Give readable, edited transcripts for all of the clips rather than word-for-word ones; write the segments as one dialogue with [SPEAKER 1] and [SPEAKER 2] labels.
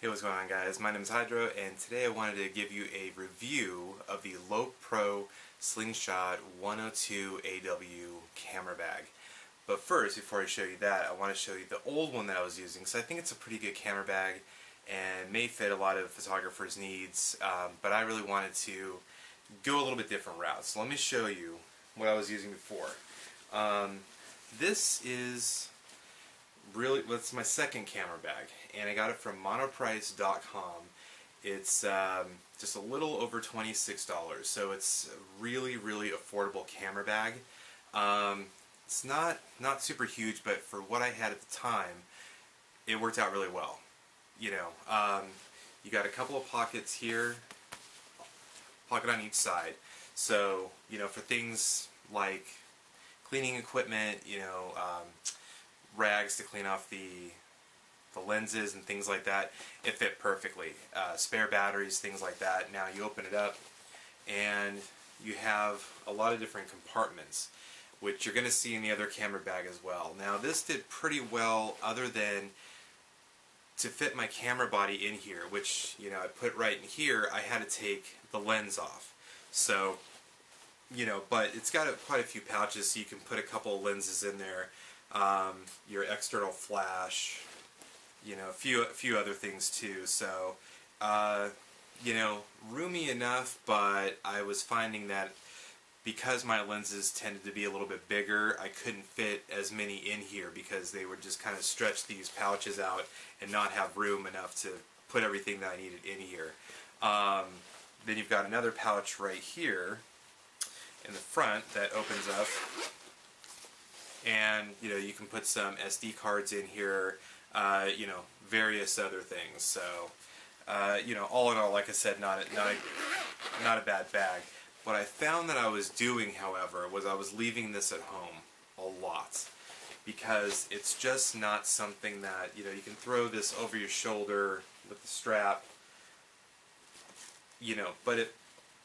[SPEAKER 1] Hey, what's going on, guys? My name is Hydro, and today I wanted to give you a review of the Lowepro Slingshot 102 AW camera bag. But first, before I show you that, I want to show you the old one that I was using, because I think it's a pretty good camera bag and may fit a lot of photographers' needs, but I really wanted to go a little bit different route. So let me show you what I was using before. This is really, it's my second camera bag, and I got it from Monoprice.com. It's just a little over $26, so it's a really, really affordable camera bag. It's not super huge, but for what I had at the time, it worked out really well. You know, you got a couple of pockets here, pocket on each side. So, you know, for things like cleaning equipment, you know, rags to clean off the lenses and things like that, it fit perfectly. Spare batteries, things like that. Now you open it up and you have a lot of different compartments, which you're going to see in the other camera bag as well. Now this did pretty well, other than to fit my camera body in here, which, you know, I put right in here. I had to take the lens off. So, you know, but it's got quite a few pouches, so you can put a couple of lenses in there, your external flash, you know, a few other things too. So, you know, roomy enough, but I was finding that because my lenses tended to be a little bit bigger, I couldn't fit as many in here because they would just kind of stretch these pouches out and not have room enough to put everything that I needed in here. Then you've got another pouch right here in the front that opens up, and you know, you can put some SD cards in here, you know, various other things. So you know, all in all, like I said, not a bad bag. What I found that I was doing, however, was I was leaving this at home a lot, because it's just not something that, you know, you can throw this over your shoulder with the strap, you know, but it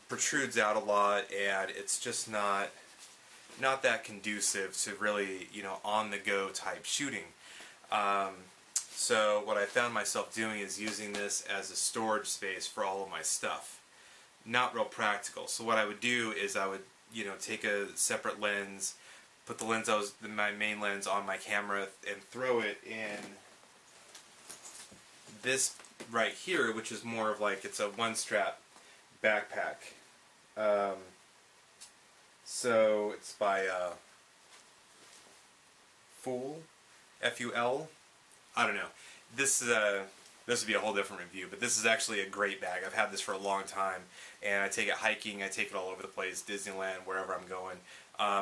[SPEAKER 1] protrudes out a lot, and it's just not that conducive to really, you know, on-the-go type shooting. So what I found myself doing is using this as a storage space for all of my stuff. Not real practical. So what I would do is I would, you know, take a separate lens, put the lens my main lens on my camera, and throw it in this right here, which is more of like, it's a one-strap backpack. So it's by Fool, F-U-L. I don't know. This would be a whole different review, but this is actually a great bag. I've had this for a long time, and I take it hiking, I take it all over the place, Disneyland, wherever I'm going.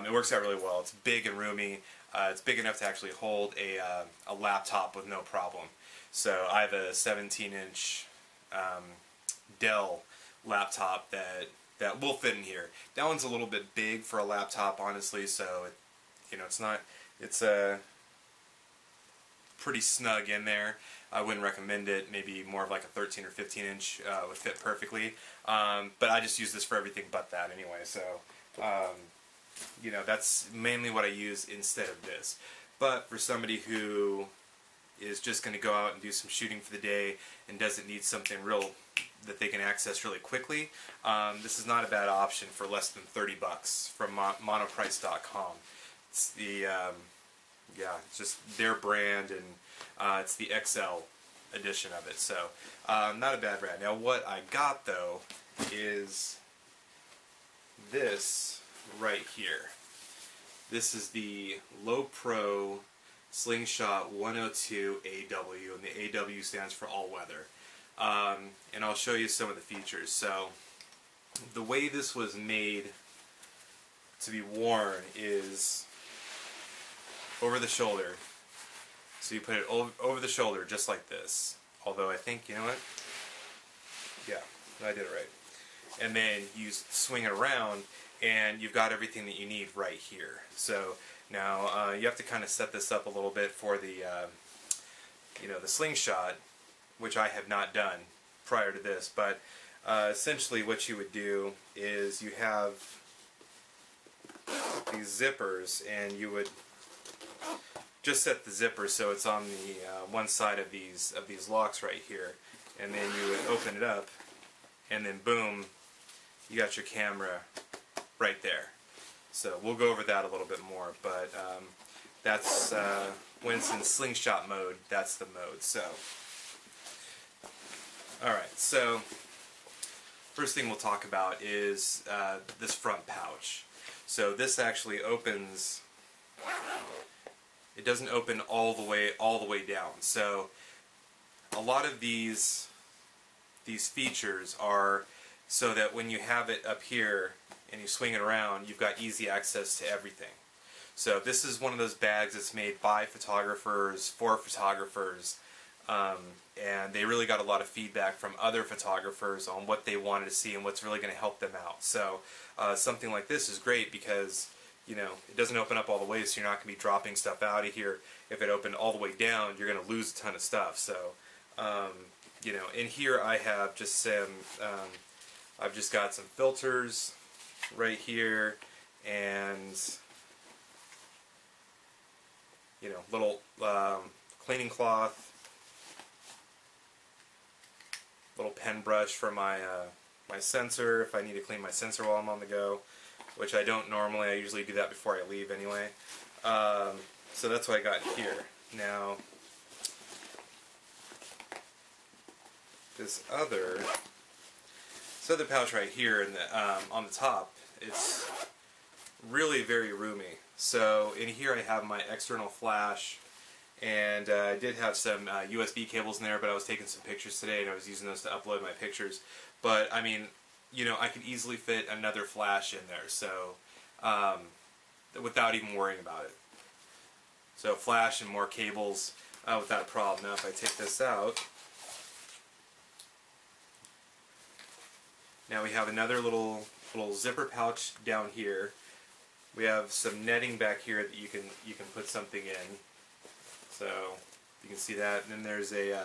[SPEAKER 1] It works out really well. It's big and roomy. It's big enough to actually hold a laptop with no problem. So I have a 17-inch Dell laptop that will fit in here. That one's a little bit big for a laptop, honestly, so you know, it's pretty snug in there. I wouldn't recommend it. Maybe more of like a 13 or 15 inch would fit perfectly. But I just use this for everything but that anyway. So, you know, that's mainly what I use instead of this. But for somebody who is just going to go out and do some shooting for the day and doesn't need something real that they can access really quickly, this is not a bad option for less than $30 from Monoprice.com. It's the yeah, it's just their brand, and it's the XL edition of it, so not a bad brand. Now what I got though is this right here. This is the Lowepro Slingshot 102 AW, and the AW stands for all weather. And I'll show you some of the features. So the way this was made to be worn is over the shoulder. So you put it over the shoulder just like this. Although I think, you know what? Yeah, I did it right. And then you swing it around, and you've got everything that you need right here. So now you have to kind of set this up a little bit for the you know, the Slingshot, which I have not done prior to this. But essentially what you would do is you have these zippers, and you would just set the zipper so it's on the one side of these locks right here, and then you would open it up, and then boom, you got your camera right there. So we'll go over that a little bit more, but that's when it's in slingshot mode, that's the mode. So, alright, so first thing we'll talk about is this front pouch. So this actually opens, it doesn't open all the way down. So a lot of these features are so that when you have it up here and you swing it around, you've got easy access to everything. So this is one of those bags that's made by photographers, for photographers, and they really got a lot of feedback from other photographers on what they wanted to see and what's really going to help them out. So something like this is great because, you know, it doesn't open up all the way, so you're not going to be dropping stuff out of here. If it opened all the way down, you're going to lose a ton of stuff. So, you know, in here I have just some, I've just got some filters right here, and, you know, little cleaning cloth, little pen brush for my my sensor if I need to clean my sensor while I'm on the go, which I don't normally. I usually do that before I leave anyway. So that's what I got here. Now, this other pouch right here in the, on the top, it's really very roomy. So in here I have my external flash, and I did have some USB cables in there, but I was taking some pictures today and I was using those to upload my pictures. But I mean, you know, I could easily fit another flash in there, so without even worrying about it. So flash and more cables without a problem. Now if I take this out, now we have another little zipper pouch down here. We have some netting back here that you can put something in. So you can see that, and then there's a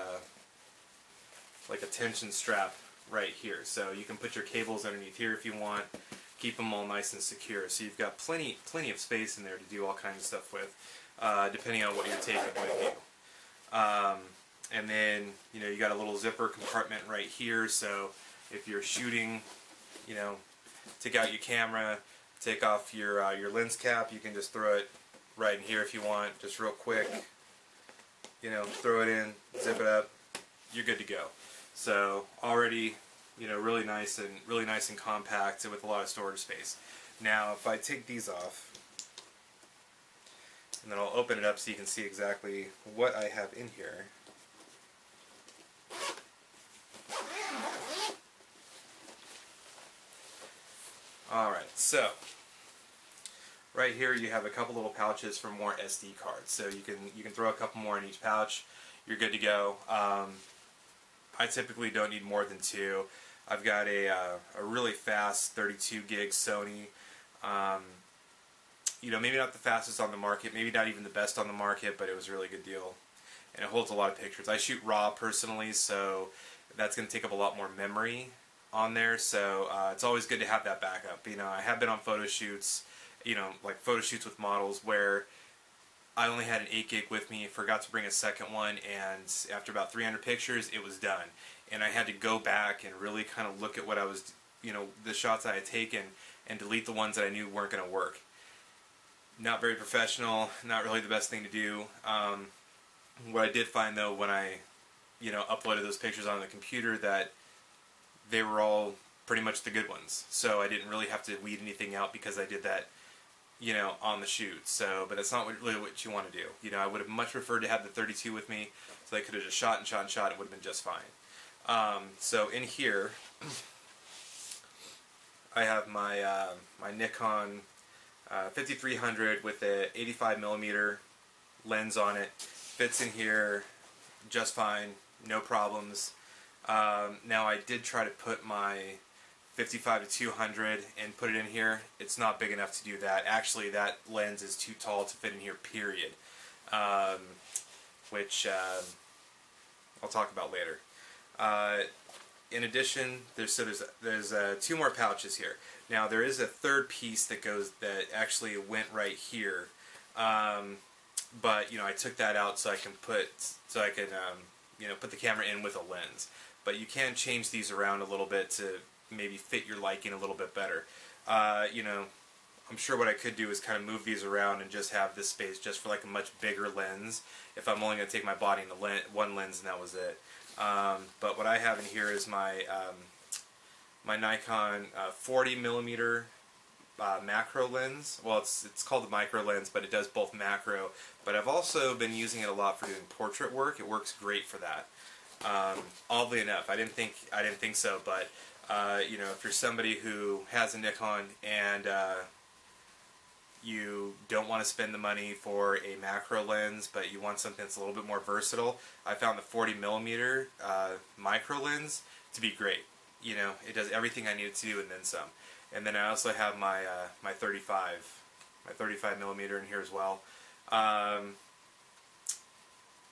[SPEAKER 1] like a tension strap right here. So you can put your cables underneath here if you want. Keep them all nice and secure. So you've got plenty of space in there to do all kinds of stuff with, depending on what you're taking with you. And then, you know, you got a little zipper compartment right here. So if you're shooting, you know, take out your camera, take off your lens cap, you can just throw it right in here if you want, just real quick. You know, throw it in, zip it up, you're good to go. So already, you know, really nice and compact with a lot of storage space. Now, if I take these off, and then I'll open it up so you can see exactly what I have in here. Alright, so right here you have a couple little pouches for more SD cards. So you can throw a couple more in each pouch. You're good to go. I typically don't need more than two. I've got a really fast 32 gig Sony. You know, maybe not the fastest on the market, maybe not even the best on the market, but it was a really good deal. And it holds a lot of pictures. I shoot RAW personally, so that's going to take up a lot more memory on there. So it's always good to have that backup. You know, I have been on photo shoots, you know, like photo shoots with models where I only had an 8 gig with me, forgot to bring a second one, and after about 300 pictures, it was done. And I had to go back and really kind of look at what I was, you know, the shots I had taken, and delete the ones that I knew weren't going to work. Not very professional, not really the best thing to do. What I did find though, when I, you know, uploaded those pictures on the computer, that they were all pretty much the good ones. So I didn't really have to weed anything out because I did that, you know, on the shoot. So, but that's not really what you want to do. You know, I would have much preferred to have the 32 with me, so I could have just shot and shot and shot. It would have been just fine. So in here, I have my my Nikon 5300 with a 85mm lens on it. Fits in here just fine, no problems. Now I did try to put my 55-200 and put it in here. It's not big enough to do that. Actually, that lens is too tall to fit in here, period. Which I'll talk about later. In addition, there's two more pouches here. Now there is a third piece that actually went right here, but you know, I took that out so I can put the camera in with a lens. But you can change these around a little bit to maybe fit your liking a little bit better. I'm sure what I could do is kind of move these around and just have this space just for like a much bigger lens if I'm only going to take my body into one lens and that was it. But what I have in here is my my Nikon 40mm macro lens. Well, it's called the micro lens, but it does both macro. But I've also been using it a lot for doing portrait work. It works great for that. Oddly enough, I didn't think so, but if you're somebody who has a Nikon and you don't want to spend the money for a macro lens, but you want something that's a little bit more versatile, I found the 40mm micro lens to be great. It does everything I need it to do and then some. And then I also have my my 35mm in here as well.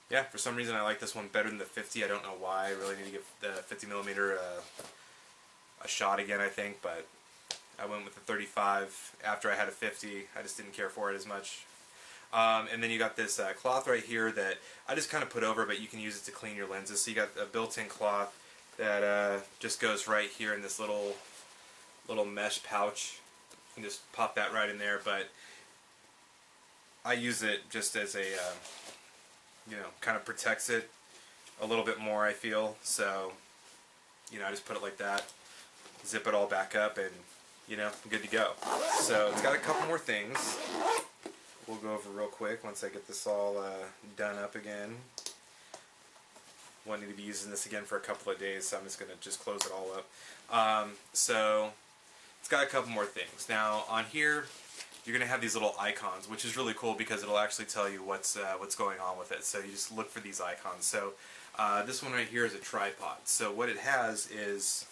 [SPEAKER 1] Yeah, for some reason I like this one better than the 50. I don't know why. I really need to give the 50mm a shot again, I think, but I went with the 35 after I had a 50. I just didn't care for it as much. And then you got this cloth right here that I just kind of put over, but you can use it to clean your lenses. So you got a built-in cloth that just goes right here in this little mesh pouch. You can just pop that right in there, but I use it just as a kind of protects it a little bit more, I feel. So I just put it like that, zip it all back up, and I'm good to go. So it's got a couple more things we'll go over real quick once I get this all done up again. Wanting to be using this again for a couple of days, so I'm just going to close it all up. So it's got a couple more things. Now on here you're going to have these little icons, which is really cool because it'll actually tell you what's going on with it. So you just look for these icons. So this one right here is a tripod. So what it has is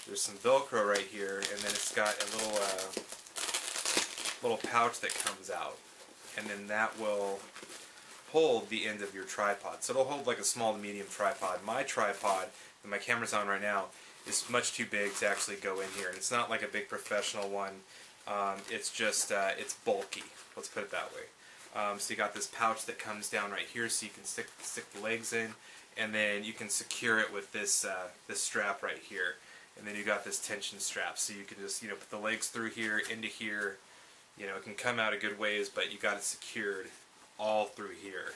[SPEAKER 1] there's some Velcro right here, and then it's got a little pouch that comes out, and then that will hold the end of your tripod. So it'll hold like a small to medium tripod. My tripod that my camera's on right now is much too big to actually go in here, and it's not like a big professional one. It's just it's bulky. Let's put it that way. So you got this pouch that comes down right here, so you can stick the legs in, and then you can secure it with this this strap right here. And then you got this tension strap, so you can just put the legs through here into here. It can come out a good ways, but you got it secured all through here.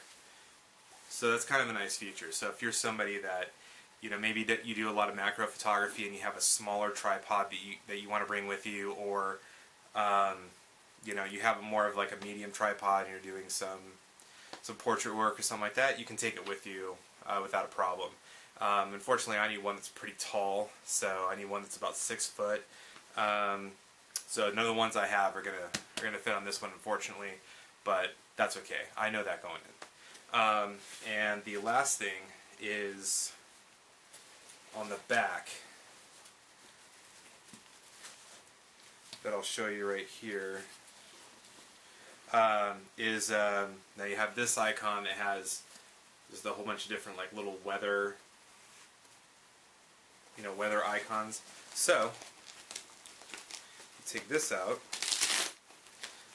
[SPEAKER 1] So that's kind of a nice feature. So if you're somebody that maybe that you do a lot of macro photography and you have a smaller tripod that you want to bring with you, or you have more of like a medium tripod and you're doing some portrait work or something like that, you can take it with you without a problem. Unfortunately, I need one that's pretty tall, so I need one that's about 6 foot. So none of the ones I have are gonna fit on this one, unfortunately, but that's okay. I know that going in. And the last thing is on the back that I'll show you right here. Now you have this icon that has just a whole bunch of different like little weather icons. So you take this out,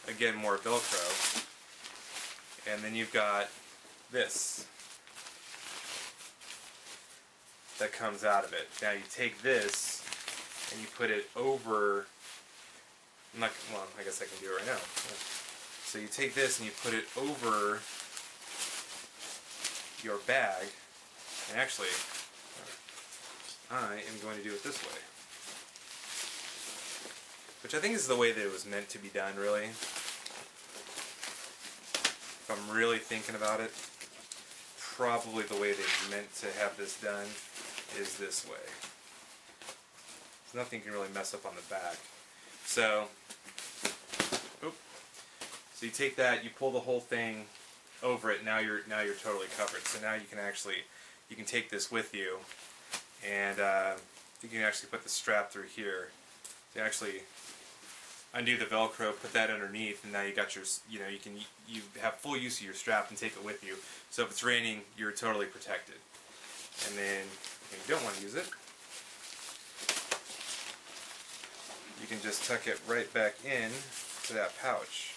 [SPEAKER 1] again more Velcro, and then you've got this that comes out of it. Now you take this and you put it over, I guess I can do it right now. So you take this and you put it over your bag, and actually I am going to do it this way, which I think is the way that it was meant to be done, really. If I'm really thinking about it, probably the way they meant to have this done is this way. So nothing can really mess up on the back. So you take that, you pull the whole thing over it. Now you're totally covered. So now you can take this with you, and you can actually put the strap through here. You actually undo the Velcro, put that underneath, and now you got your you have full use of your strap and take it with you. So if it's raining, you're totally protected. And then if you don't want to use it, you can just tuck it right back in to that pouch.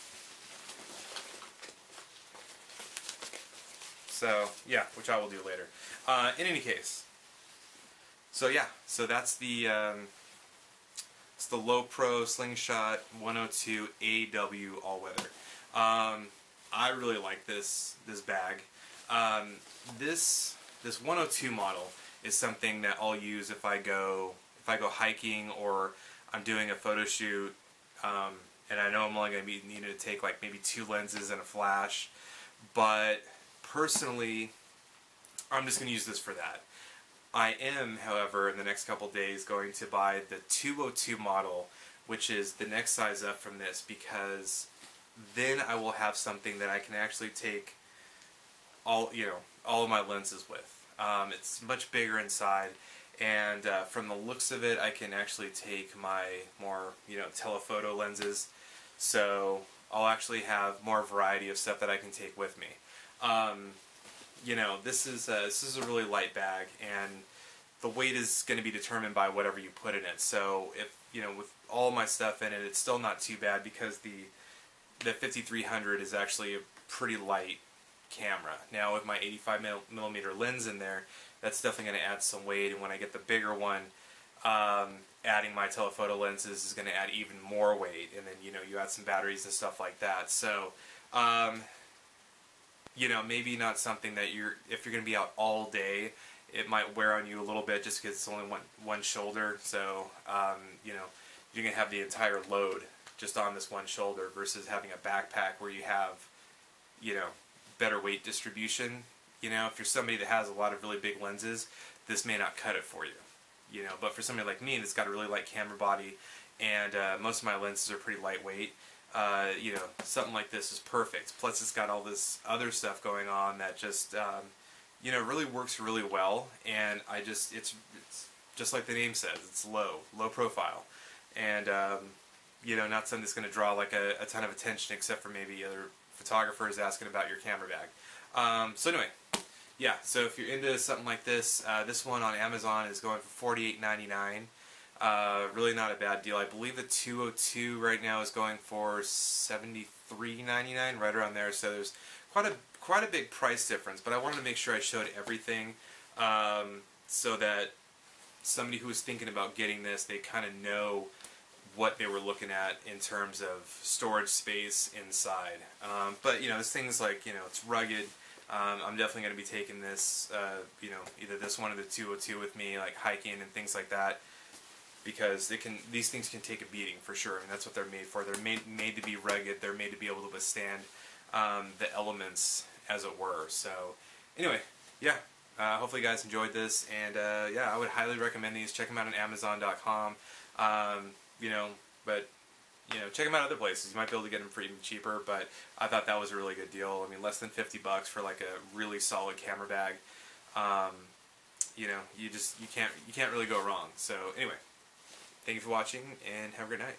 [SPEAKER 1] So yeah, which I will do later. In any case, so yeah, so that's the it's the Lowepro Slingshot 102 AW all-weather. I really like this bag. This 102 model is something that I'll use if I go hiking or I'm doing a photo shoot, and I know I'm only going to be needing to take like maybe 2 lenses and a flash. But personally, I'm just going to use this for that. I am, however, in the next couple days going to buy the 202 model, which is the next size up from this, because then I will have something that I can actually take all of my lenses with. It's much bigger inside, and from the looks of it, I can actually take my more telephoto lenses. So I'll actually have more variety of stuff that I can take with me. This is a really light bag, and the weight is going to be determined by whatever you put in it. So if with all my stuff in it, it's still not too bad, because the 5300 is actually a pretty light camera. Now with my 85mm lens in there, that's definitely going to add some weight, and when I get the bigger one, adding my telephoto lenses is going to add even more weight, and then you add some batteries and stuff like that. So maybe not something that if you're going to be out all day, it might wear on you a little bit, just because it's only one shoulder. So you're going to have the entire load just on this one shoulder, versus having a backpack where you have better weight distribution. If you're somebody that has a lot of really big lenses, this may not cut it for you. But for somebody like me that's got a really light camera body, and most of my lenses are pretty lightweight, something like this is perfect. Plus it's got all this other stuff going on that just really works really well, and it's just like the name says, it's low profile, and not something that's going to draw like a ton of attention, except for maybe other photographers asking about your camera bag. So anyway, yeah, so if you're into something like this, this one on Amazon is going for $48.99. Really not a bad deal. I believe the 202 right now is going for $73.99, right around there. So there's quite a big price difference. But I wanted to make sure I showed everything, so that somebody who was thinking about getting this, they kind of know what they were looking at in terms of storage space inside. But there's things like it's rugged. I'm definitely going to be taking this, either this one or the 202 with me, like hiking and things like that, because these things can take a beating for sure, and that's what they're made for. They're made to be rugged. They're made to be able to withstand the elements, as it were. So anyway, yeah. Hopefully you guys enjoyed this, and yeah, I would highly recommend these. Check them out on Amazon.com. But check them out other places. You might be able to get them for even cheaper, but I thought that was a really good deal. I mean, less than $50 for like a really solid camera bag. You can't really go wrong. So anyway, thank you for watching, and have a great night.